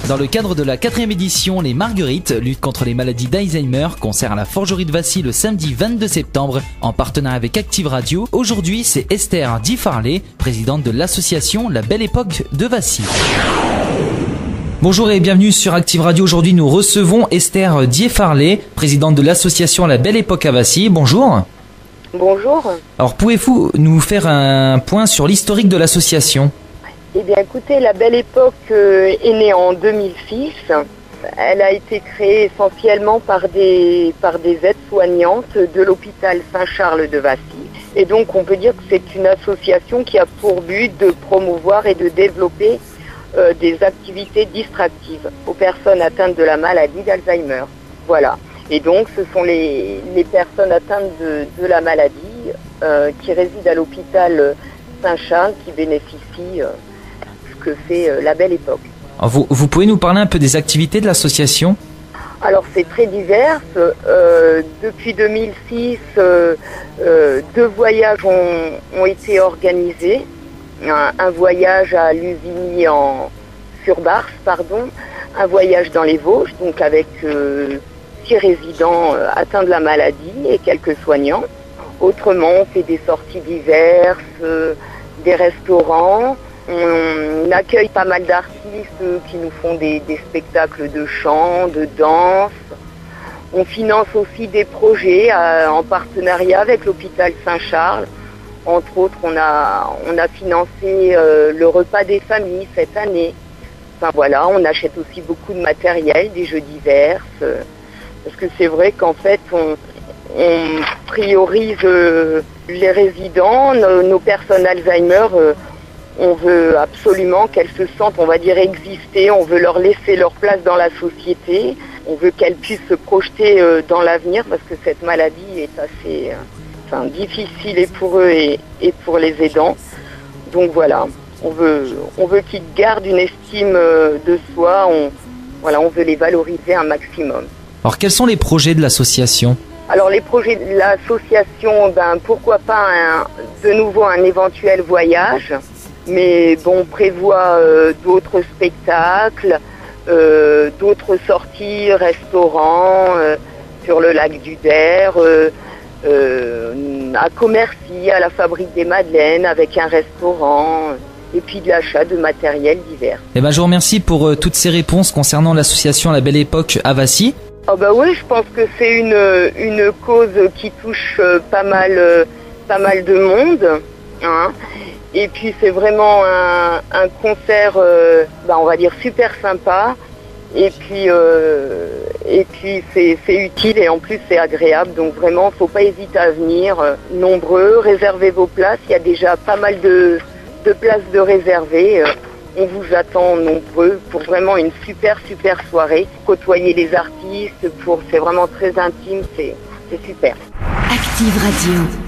Dans le cadre de la 4e édition, les Marguerites, lutte contre les maladies d'Alzheimer, concert à la Forgerie de Vassy le samedi 22 septembre, en partenariat avec Active Radio. Aujourd'hui, c'est Esther Di-Farley, présidente de l'association La Belle Époque de Vassy. Bonjour et bienvenue sur Active Radio. Aujourd'hui, nous recevons Esther Di-Farley, présidente de l'association La Belle Époque à Vassy. Bonjour. Bonjour. Alors, pouvez-vous nous faire un point sur l'historique de l'association ? Eh bien, écoutez, La Belle Époque est née en 2006. Elle a été créée essentiellement par des aides-soignantes de l'hôpital Saint-Charles de Vassy. Et donc, on peut dire que c'est une association qui a pour but de promouvoir et de développer des activités distractives aux personnes atteintes de la maladie d'Alzheimer. Voilà. Et donc, ce sont les personnes atteintes de la maladie qui résident à l'hôpital Saint-Charles qui bénéficient ce que fait La Belle Époque. Alors vous pouvez nous parler un peu des activités de l'association ? Alors, c'est très divers. Depuis 2006, 2 voyages ont été organisés. Un voyage à Luvigny-sur-Barse, un voyage dans les Vosges, donc avec 6 résidents atteints de la maladie et quelques soignants. Autrement, on fait des sorties diverses, des restaurants. On accueille pas mal d'artistes qui nous font des spectacles de chant, de danse. On finance aussi des projets en partenariat avec l'hôpital Saint-Charles. Entre autres, on a financé le repas des familles cette année. Enfin voilà, on achète aussi beaucoup de matériel, des jeux divers. Parce que c'est vrai qu'en fait, on priorise les résidents, nos personnes Alzheimer. On veut absolument qu'elles se sentent, on va dire, exister. On veut leur laisser leur place dans la société. On veut qu'elles puissent se projeter dans l'avenir parce que cette maladie est assez difficile et pour eux et pour les aidants. Donc voilà, on veut qu'ils gardent une estime de soi. On veut les valoriser un maximum. Alors quels sont les projets de l'association ? Alors les projets de l'association, pourquoi pas de nouveau un éventuel voyage. Mais bon, on prévoit d'autres spectacles, d'autres sorties, restaurants sur le lac du Der, à Commercy, à la Fabrique des Madeleines, avec un restaurant, et puis de l'achat de matériel divers. Je vous remercie pour toutes ces réponses concernant l'association La Belle Époque à Vassy. Oui, je pense que c'est une cause qui touche pas mal de monde, hein. Et puis c'est vraiment un concert, on va dire super sympa. Et puis c'est utile et en plus c'est agréable. Donc vraiment, faut pas hésiter à venir nombreux. Réservez vos places. Il y a déjà pas mal de places de réservées. On vous attend nombreux pour vraiment une super soirée. Côtoyer les artistes, c'est vraiment très intime. C'est super. Active Radio.